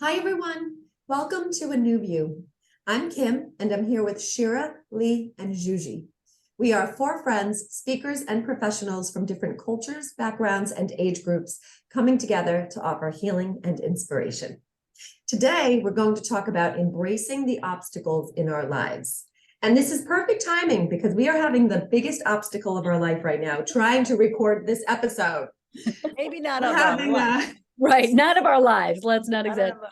Hi, everyone. Welcome to A New View. I'm Kim, and I'm here with Shira, Lee, and Juji. We are four friends, speakers, and professionals from different cultures, backgrounds, and age groups coming together to offer healing and inspiration. Today, we're going to talk about embracing the obstacles in our lives. And this is perfect timing because we are having the biggest obstacle of our life right now, trying to record this episode. Maybe not We're of having our life. Right, not of our lives. Let's not exaggerate.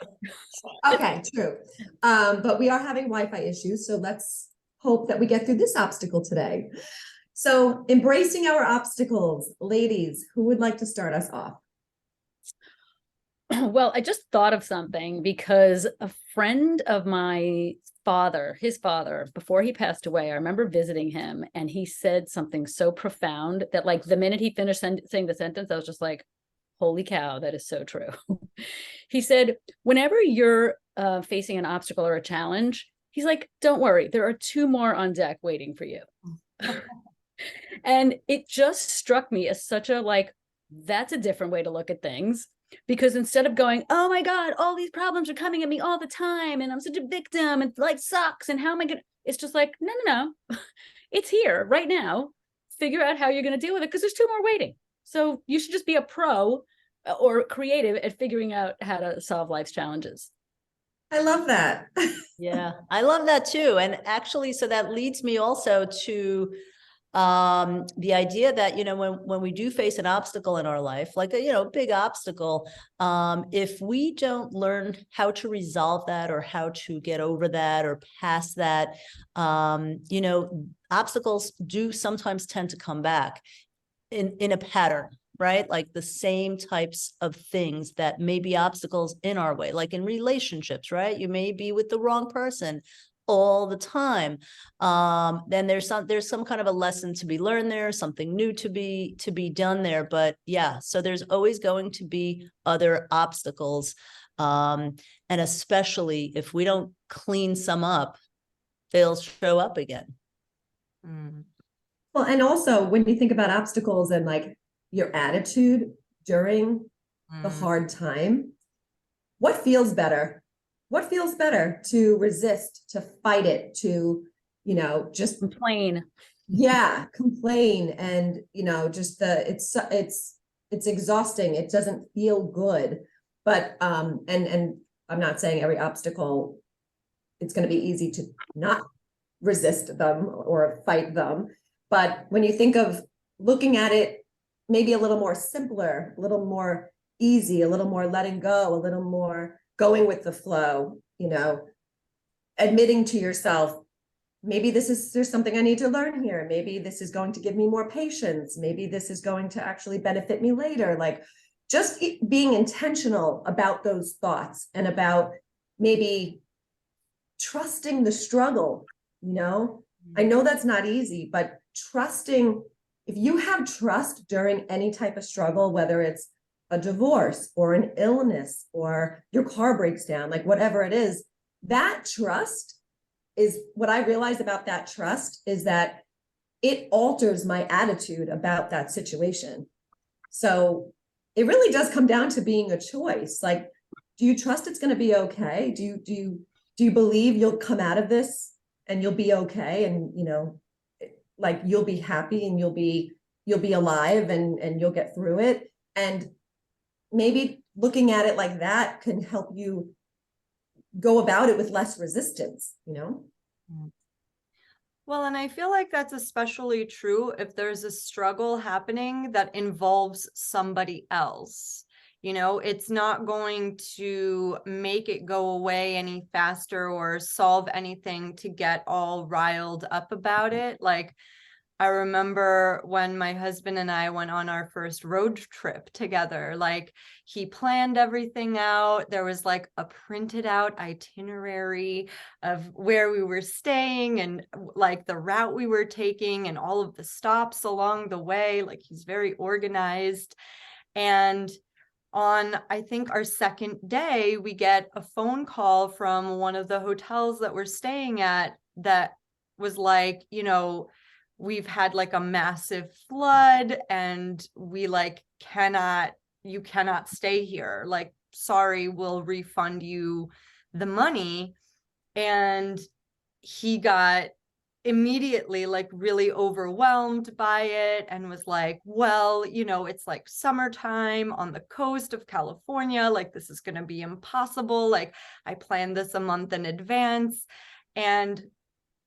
Okay, true. But we are having Wi-Fi issues, so let's hope that we get through this obstacle today. So, embracing our obstacles, ladies, who would like to start us off? Well, I just thought of something because a friend of my father, his father, before he passed away, I remember visiting him and he said something so profound that, like, the minute he finished saying the sentence, I was just like, holy cow, that is so true. He said, whenever you're facing an obstacle or a challenge, he's like, don't worry, there are two more on deck waiting for you. And it just struck me as such a, like, that's a different way to look at things. Because instead of going, oh my God, all these problems are coming at me all the time, and I'm such a victim, and life sucks, and how am I gonna, it's just like, no. It's here right now. Figure out how you're gonna deal with it, because there's two more waiting. So you should just be a pro or creative at figuring out how to solve life's challenges. I love that. Yeah, I love that too. And actually, so that leads me also to the idea that, when we do face an obstacle in our life, like a, big obstacle, if we don't learn how to resolve that or how to get over that or past that, obstacles do sometimes tend to come back in a pattern, right? Like the same types of things that may be obstacles in our way, like in relationships, right? You may be with the wrong person all the time. Then there's some kind of a lesson to be learned there, something new to be done there. But yeah, so there's always going to be other obstacles. And especially if we don't clean some up, they'll show up again. Well, and also when you think about obstacles and like your attitude during the hard time, what feels better? What feels better to resist, to fight it, to, just complain? Yeah, complain. And, just it's exhausting. It doesn't feel good. But, and I'm not saying every obstacle, it's going to be easy to not resist them or fight them. But when you think of looking at it, maybe a little more simpler, a little more easy, a little more letting go, a little more going with the flow, admitting to yourself, maybe there's something I need to learn here. Maybe this is going to give me more patience. Maybe this is going to actually benefit me later. Like just being intentional about those thoughts and about maybe trusting the struggle, I know that's not easy, but trusting, if you have trust during any type of struggle, whether it's a divorce or an illness or your car breaks down, like whatever it is, that trust is what I realized about that trust is that it alters my attitude about that situation. So it really does come down to being a choice. Like, do you trust it's going to be okay? Do you believe you'll come out of this and you'll be okay, and like you'll be happy and you'll be alive and you'll get through it? And maybe looking at it like that can help you go about it with less resistance, Well, and I feel like that's especially true if there's a struggle happening that involves somebody else. It's not going to make it go away any faster or solve anything to get all riled up about it. Like, I remember when my husband and I went on our first road trip together, like he planned everything out. There was like a printed out itinerary of where we were staying and like the route we were taking and all of the stops along the way. Like he's very organized. And on, I think, our second day, we get a phone call from one of the hotels that we're staying at that was like, we've had like a massive flood and we like you cannot stay here. Like sorry, we'll refund you the money. And he got immediately like really overwhelmed by it and was like, well, you know, it's like summertime on the coast of California, like this is going to be impossible, like I planned this a month in advance. And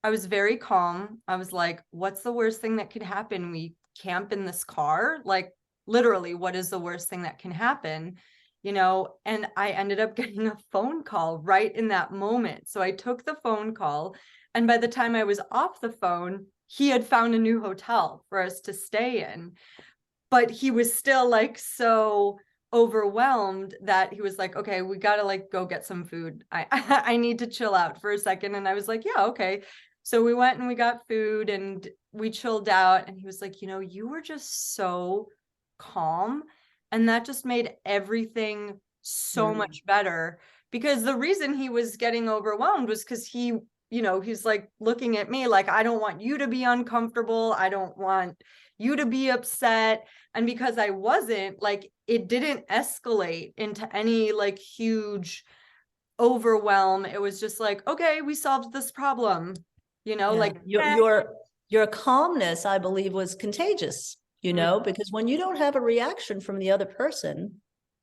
I was very calm. I was like, what's the worst thing that could happen? We camp in this car, like literally, what is the worst thing that can happen? You know, and I ended up getting a phone call right in that moment. So I took the phone call, and by the time I was off the phone, he had found a new hotel for us to stay in. But he was still like so overwhelmed that he was like, okay, we gotta like go get some food. I need to chill out for a second. And I was like, yeah, okay. So we went and we got food and we chilled out. And he was like, you know, you were just so calm. And that just made everything so much better, because the reason he was getting overwhelmed was because he, you know, he's like looking at me like, I don't want you to be uncomfortable. I don't want you to be upset. And because I wasn't, like, it didn't escalate into any like huge overwhelm. It was just like, okay, we solved this problem, you know, Yeah. like Your calmness, I believe, was contagious, you know, because when you don't have a reaction from the other person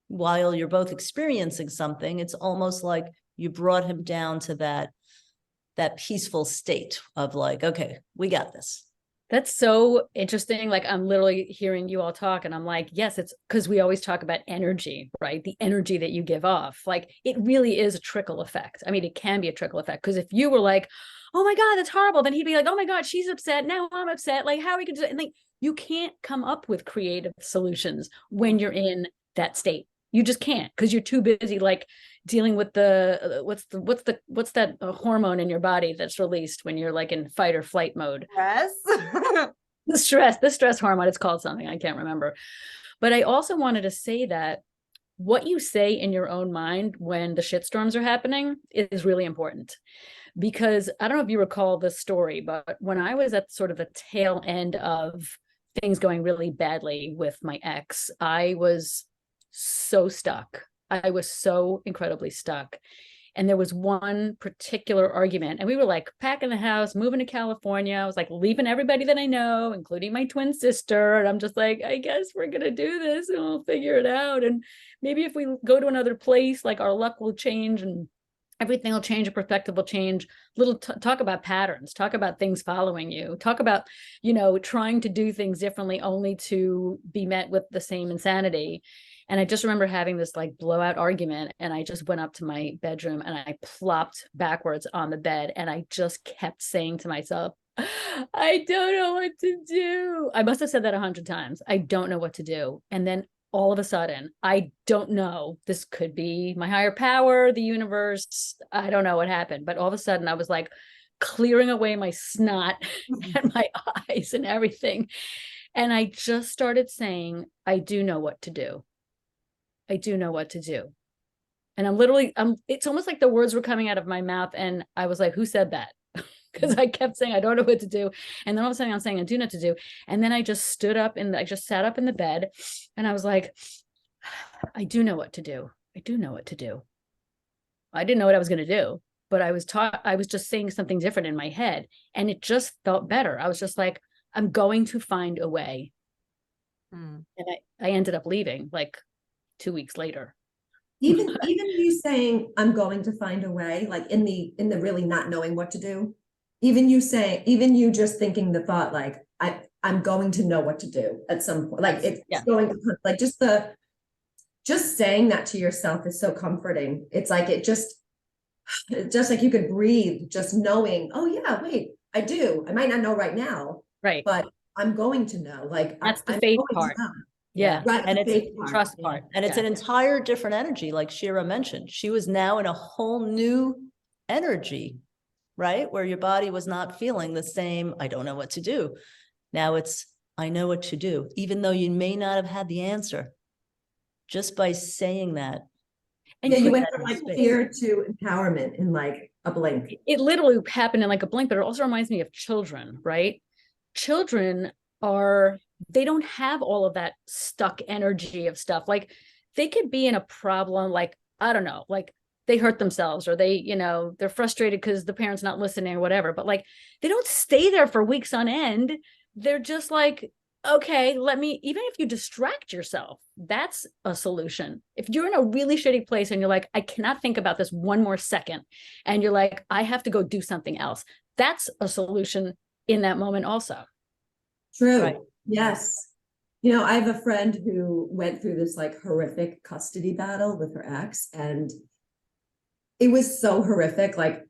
while you're both experiencing something, it's almost like you brought him down to that peaceful state of like, okay, we got this. That's so interesting. Like, I'm literally hearing you all talk and I'm like, yes, it's because we always talk about energy, right? The energy that you give off. Like, it really is a trickle effect. I mean, it can be a trickle effect, because if you were like, oh my God, that's horrible, then he'd be like, oh my God, she's upset. Now I'm upset. Like, how are we going to do it? And like, you can't come up with creative solutions when you're in that state. You just can't, because you're too busy like dealing with the what's that hormone in your body that's released when you're like in fight or flight mode. yes. The stress hormone, it's called something, I can't remember. But I also wanted to say that what you say in your own mind when the shitstorms are happening is really important. Because I don't know if you recall this story, but when I was at sort of the tail end of things going really badly with my ex, I was so stuck. I was so incredibly stuck. And there was one particular argument, and we were like packing the house, moving to California. I was like leaving everybody that I know, including my twin sister. And I'm just like, I guess we're going to do this and we'll figure it out. And maybe if we go to another place, like our luck will change and everything will change, a perspective will change. Little talk about patterns, talk about things following you, talk about, you know, trying to do things differently only to be met with the same insanity. And I just remember having this like blowout argument, and I just went up to my bedroom and I plopped backwards on the bed, and I just kept saying to myself, I don't know what to do. I must have said that 100 times. I don't know what to do. And then all of a sudden, I don't know, this could be my higher power, the universe, I don't know what happened, but all of a sudden I was like clearing away my snot and my eyes and everything. And I just started saying, I do know what to do. I do know what to do. And it's almost like the words were coming out of my mouth. And I was like, who said that? Because I kept saying, I don't know what to do. And then all of a sudden I'm saying, I do know what to do. And then I just I just sat up in the bed and I was like, I do know what to do. I do know what to do. I didn't know what I was going to do, but I was just saying something different in my head, and it just felt better. I was just like, I'm going to find a way. And I ended up leaving like 2 weeks later. Even you saying, I'm going to find a way, like in the really not knowing what to do, even you just thinking the thought, like, I'm going to know what to do at some point, like it's going to, like, just saying that to yourself is so comforting. It's like, just like you could breathe, just knowing, oh yeah, wait, I might not know right now, right, but I'm going to know, like that's the faith part. Yeah. Right. And it's the trust part. And it's an entire different energy, like Shira mentioned. She was now in a whole new energy, right? Where your body was not feeling the same, I don't know what to do. Now it's, I know what to do, even though you may not have had the answer. Just by saying that. And you went from like fear to empowerment in like a blink. It literally happened in like a blink, but it also reminds me of children, right? Children they don't have all of that stuck energy of stuff. Like, they could be in a problem, like, I don't know, like they hurt themselves or they, they're frustrated because the parent's not listening or whatever, but like, they don't stay there for weeks on end. They're just like, okay, even if you distract yourself, that's a solution. If you're in a really shitty place and you're like, I cannot think about this one more second, and you're like, I have to go do something else, that's a solution in that moment also. True. Right. Yes. I have a friend who went through this like horrific custody battle with her ex, and it was so horrific. Like,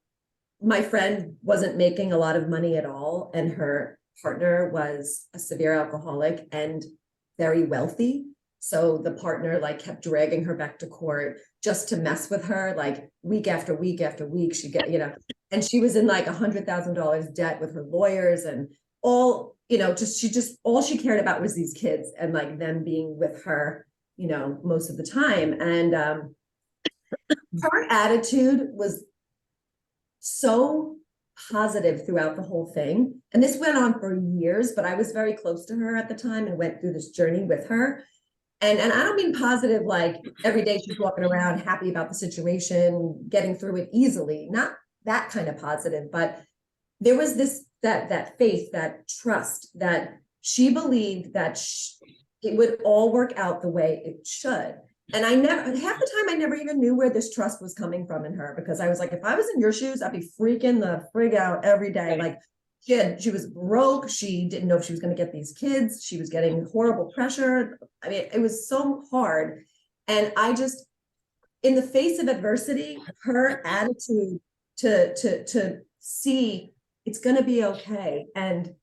my friend wasn't making a lot of money at all, and her partner was a severe alcoholic and very wealthy. So the partner like kept dragging her back to court just to mess with her, like week after week after week. She and she was in like $100,000 debt with her lawyers, and all, all she cared about was these kids and like them being with her, most of the time. And her attitude was so positive throughout the whole thing. And this went on for years, but I was very close to her at the time and went through this journey with her. And I don't mean positive, like every day she's walking around happy about the situation, getting through it easily, not that kind of positive, but there was that faith, that trust, that she believed that it would all work out the way it should. And half the time, I never even knew where this trust was coming from in her, because I was like, if I was in your shoes, I'd be freaking the frig out every day. Like, she was broke. She didn't know if she was going to get these kids. She was getting horrible pressure. I mean, it was so hard. And I just, in the face of adversity, her attitude to see it's going to be okay. And,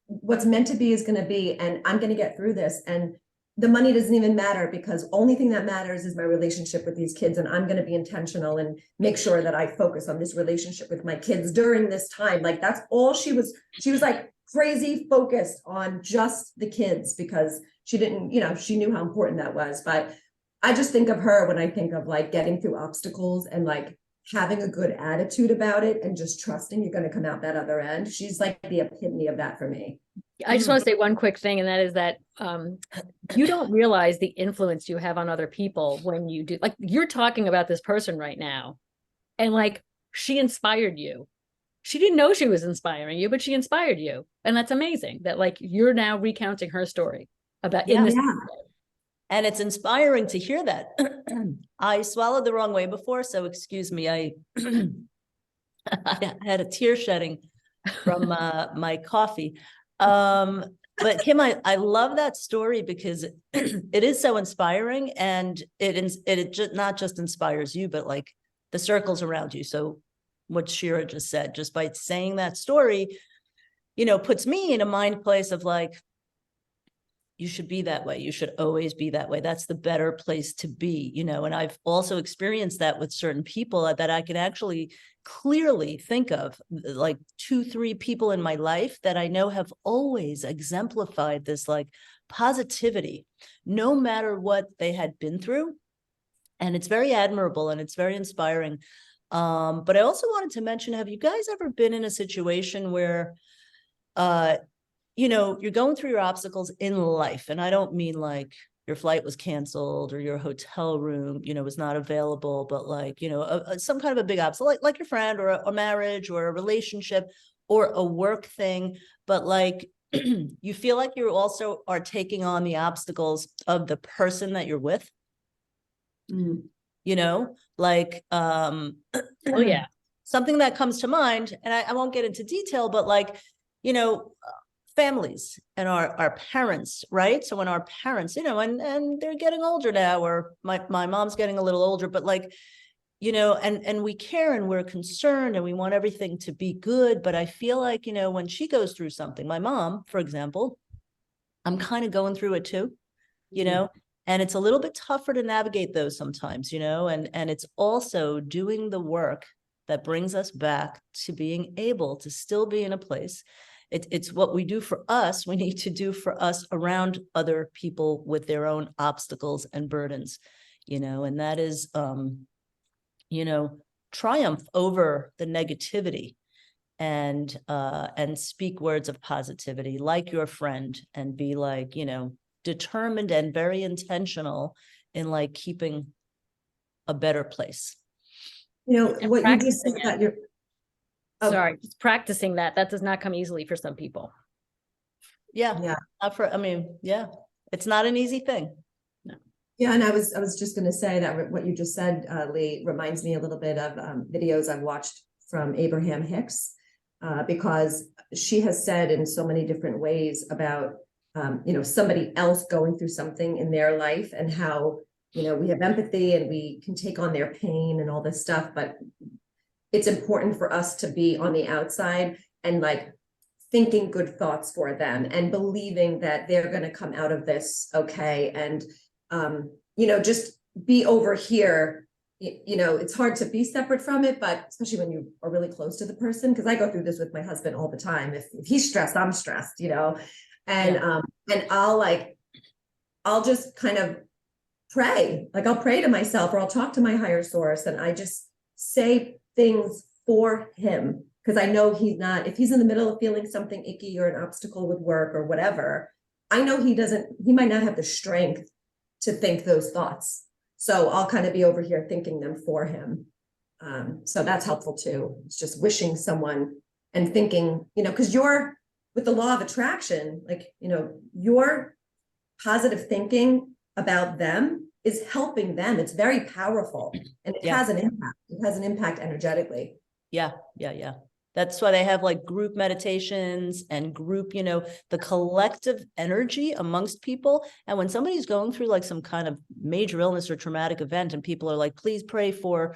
what's meant to be is going to be, and I'm going to get through this. And the money doesn't even matter, because only thing that matters is my relationship with these kids. And I'm going to be intentional and make sure that I focus on this relationship with my kids during this time. Like, that's all she was like crazy focused on just the kids, because she didn't, she knew how important that was. But I just think of her when I think of like getting through obstacles and like having a good attitude about it and just trusting you're going to come out that other end. She's like the epitome of that for me. I just want to say one quick thing, and that is that you don't realize the influence you have on other people when you do. Like, you're talking about this person right now, and like, she inspired you. She didn't know she was inspiring you, but she inspired you. And that's amazing that like you're now recounting her story about in this. Yeah. And it's inspiring to hear that. I swallowed the wrong way before, so excuse me. I had a tear shedding from my coffee. But Kim, I love that story because it is so inspiring, and it just not just inspires you, but like the circles around you. So what Shira just said, just by saying that story, puts me in a mind place of like, you should be that way. You should always be that way. That's the better place to be, and I've also experienced that with certain people that I can actually clearly think of, like 2-3 people in my life that I know have always exemplified this like positivity, no matter what they had been through. And it's very admirable and it's very inspiring. But I also wanted to mention, have you guys ever been in a situation where, you're going through your obstacles in life? And I don't mean like your flight was canceled or your hotel room, was not available, but like, some kind of a big obstacle, like your friend or a marriage or a relationship or a work thing. But like, you feel like you also are taking on the obstacles of the person that you're with, like, Oh yeah. Something that comes to mind, and I won't get into detail, but like, families and our parents, right? So when our parents, and they're getting older now, or my mom's getting a little older, but like, and we care and we're concerned and we want everything to be good. But I feel like, when she goes through something, my mom, for example, I'm kind of going through it too, and it's a little bit tougher to navigate those sometimes, and it's also doing the work that brings us back to being able to still be in a place. It's what we do for us, we need to do for us around other people with their own obstacles and burdens, and that is, triumph over the negativity and speak words of positivity like your friend, and be like, determined and very intentional in like keeping a better place. You know, And what you just said practicing about your, oh, Sorry, just practicing that does not come easily for some people. Yeah. yeah. I mean, yeah, it's not an easy thing. Yeah, and I was just going to say that what you just said, Lee, reminds me a little bit of videos I've watched from Abraham Hicks, because she has said in so many different ways about, you know, somebody else going through something in their life and how, you know, we have empathy and we can take on their pain and all this stuff, but it's important for us to be on the outside and like thinking good thoughts for them and believing that they're going to come out of this okay. And you know, just be over here. You know, it's hard to be separate from it, but especially when you are really close to the person, because I go through this with my husband all the time. If he's stressed, I'm stressed, you know, and I'll just kind of pray, like I'll pray to myself or I'll talk to my higher source and I just say things for him because I know he's not, if he's in the middle of feeling something icky or an obstacle with work or whatever, I know he might not have the strength to think those thoughts. So I'll kind of be over here thinking them for him. So that's helpful too. It's just wishing someone and thinking, you know, because you're with the law of attraction, like, you know, your positive thinking about them is helping them. It's very powerful and it has an impact. It has an impact energetically. Yeah. That's why they have like group meditations and group, you know, the collective energy amongst people. And when somebody's going through like some kind of major illness or traumatic event and people are like, please pray for,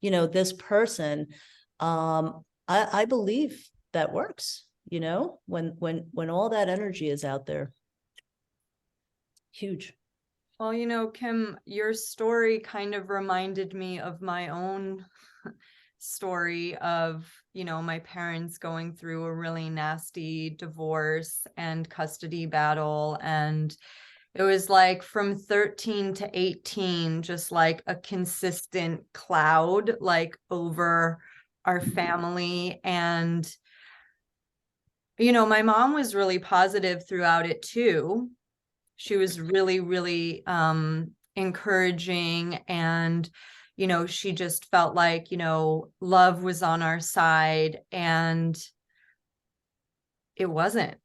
you know, this person. I believe that works, you know, when all that energy is out there. Huge. Well, you know, Kim, your story kind of reminded me of my own story of, you know, my parents going through a really nasty divorce and custody battle. And it was like from 13 to 18, just like a consistent cloud, like over our family. And, you know, my mom was really positive throughout it too. She was really, really encouraging, and, you know, she just felt like, you know, love was on our side, and it wasn't,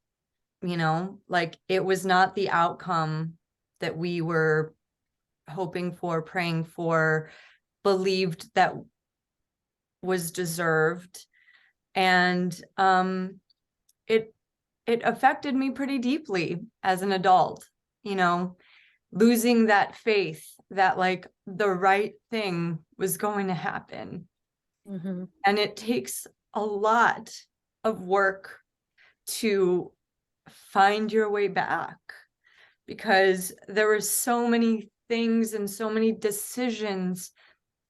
you know, like it was not the outcome that we were hoping for, praying for, believed that was deserved. And it affected me pretty deeply as an adult, you know, losing that faith that like the right thing was going to happen. Mm-hmm. And it takes a lot of work to find your way back, because there were so many things and so many decisions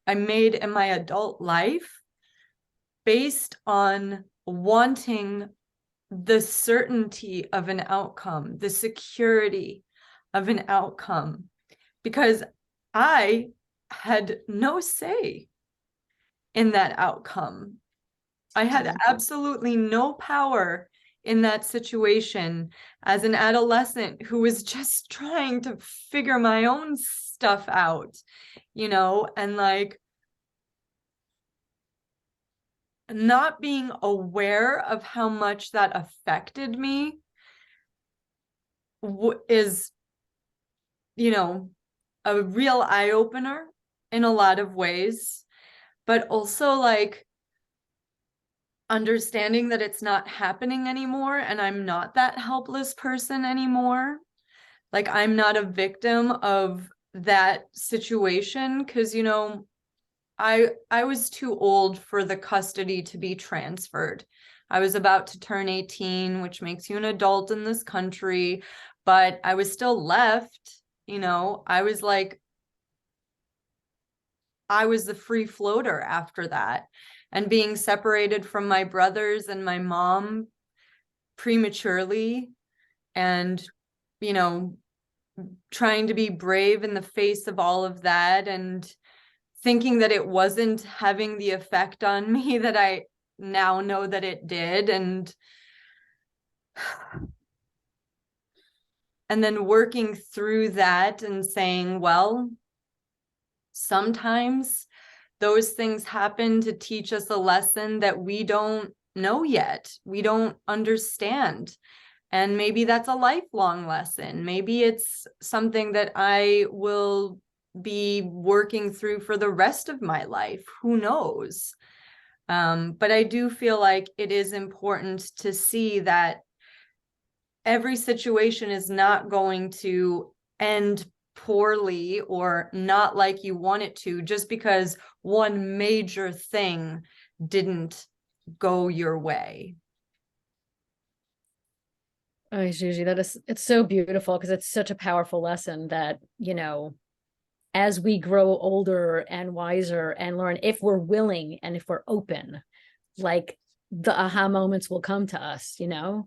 I made in my adult life based on wanting the certainty of an outcome, the security of an outcome, because I had no say in that outcome. I had absolutely no power in that situation as an adolescent who was just trying to figure my own stuff out, you know, and like not being aware of how much that affected me is, you know, a real eye-opener in a lot of ways, but also like understanding that it's not happening anymore and I'm not that helpless person anymore. Like I'm not a victim of that situation, because, you know, I was too old for the custody to be transferred. I was about to turn 18, which makes you an adult in this country, but I was still left, you know, I was the free floater after that. And being separated from my brothers and my mom prematurely, and, you know, trying to be brave in the face of all of that, and thinking that it wasn't having the effect on me that I now know that it did. And then working through that and saying, well, sometimes those things happen to teach us a lesson that we don't know yet. We don't understand. And maybe that's a lifelong lesson. Maybe it's something that I will be working through for the rest of my life. Who knows? But I do feel like it is important to see that every situation is not going to end poorly or not like you want it to, just because one major thing didn't go your way. Oh, Juji, it's so beautiful because it's such a powerful lesson that, you know, as we grow older and wiser and learn, if we're willing and if we're open, like the aha moments will come to us, you know?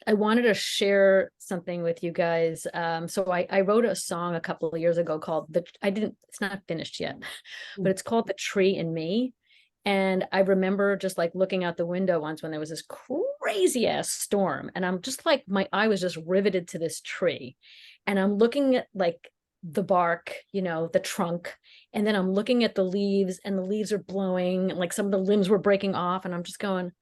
I wanted to share something with you guys. So I wrote a song a couple of years ago called it's not finished yet, but it's called The Tree in Me. And I remember just like looking out the window once when there was this crazy ass storm. And I'm just like, my eye was just riveted to this tree. And I'm looking at like the bark, you know, the trunk. And then I'm looking at the leaves, and the leaves are blowing, and like some of the limbs were breaking off. And I'm just going,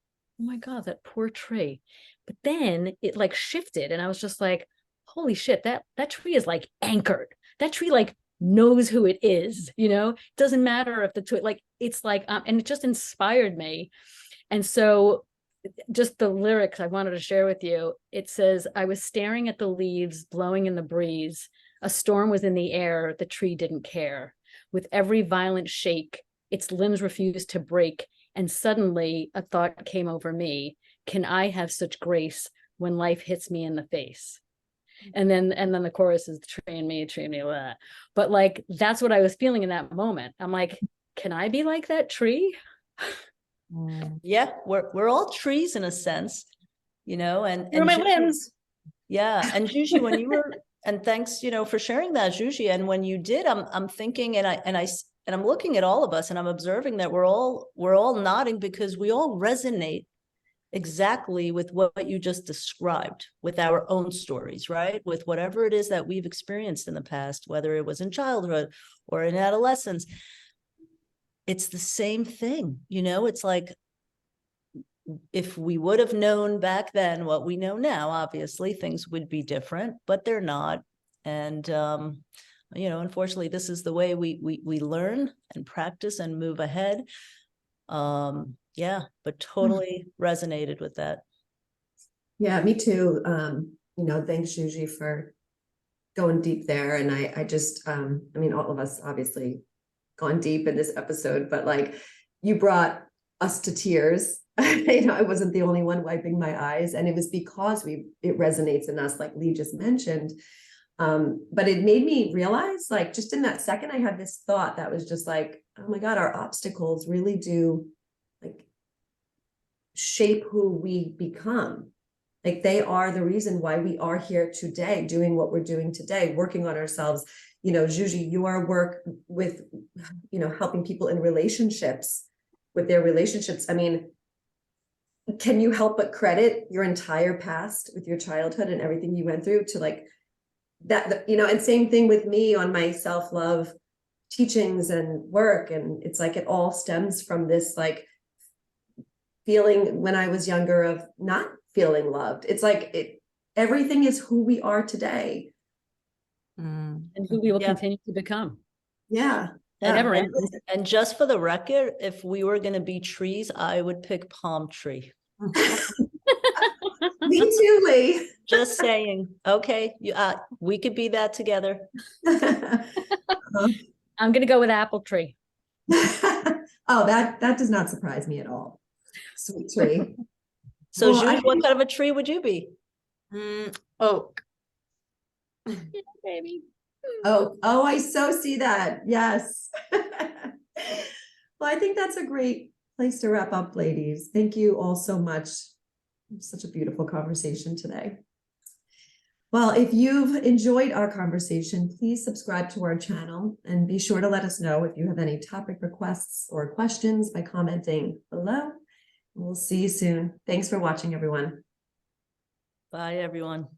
oh my God, that poor tree. But then it like shifted, and I was just like, holy shit, that tree is like anchored. That tree like knows who it is, you know? It doesn't matter if the twig, like, it's like, and it just inspired me. And so just the lyrics I wanted to share with you, it says, I was staring at the leaves blowing in the breeze. A storm was in the air, the tree didn't care. With every violent shake, its limbs refused to break. And suddenly a thought came over me. Can I have such grace when life hits me in the face? And then the chorus is train me, blah. But like, that's what I was feeling in that moment. I'm like, can I be like that tree? Yeah, we're all trees in a sense, you know, and Where are my Juji- limbs? Yeah, and Juji, when you were, and thanks, you know, for sharing that, Juji. And when you did, I'm thinking, and I'm looking at all of us, and I'm observing that we're all nodding because we all resonate exactly with what you just described, with our own stories, right? With whatever it is that we've experienced in the past, whether it was in childhood or in adolescence. It's the same thing, you know. It's like, if we would have known back then what we know now, obviously things would be different, but they're not. And you know, unfortunately, this is the way we learn and practice and move ahead. Yeah, but totally resonated with that. Yeah, me too. You know, thanks, Juji, for going deep there. And I just, I mean, all of us obviously gone deep in this episode, but like, you brought us to tears. You know, I wasn't the only one wiping my eyes, and it was because it resonates in us, like Lee just mentioned. But it made me realize, like, just in that second, I had this thought that was just like, oh my God, our obstacles really do like shape who we become. Like, they are the reason why we are here today, doing what we're doing today, working on ourselves. You know, Juji, your work with, you know, helping people in relationships, with their relationships. I mean, can you help but credit your entire past with your childhood and everything you went through to like that, you know? And same thing with me on my self-love teachings and work. And it's like, it all stems from this like feeling when I was younger of not feeling loved. It's like everything is who we are today. And who we will continue to become. Yeah. That never ends. And just for the record, if we were going to be trees, I would pick palm tree. Me too, Lee. Just saying. Okay, we could be that together. I'm gonna go with apple tree. Oh, that does not surprise me at all. Sweet tree. So, Well, Julie, what kind of a tree would you be? Oak. Yeah, baby. Oh, I so see that. Yes. Well, I think that's a great place to wrap up, ladies. Thank you all so much. Such a beautiful conversation today. Well, if you've enjoyed our conversation, please subscribe to our channel and be sure to let us know if you have any topic requests or questions by commenting below. We'll see you soon. Thanks for watching, everyone. Bye, everyone.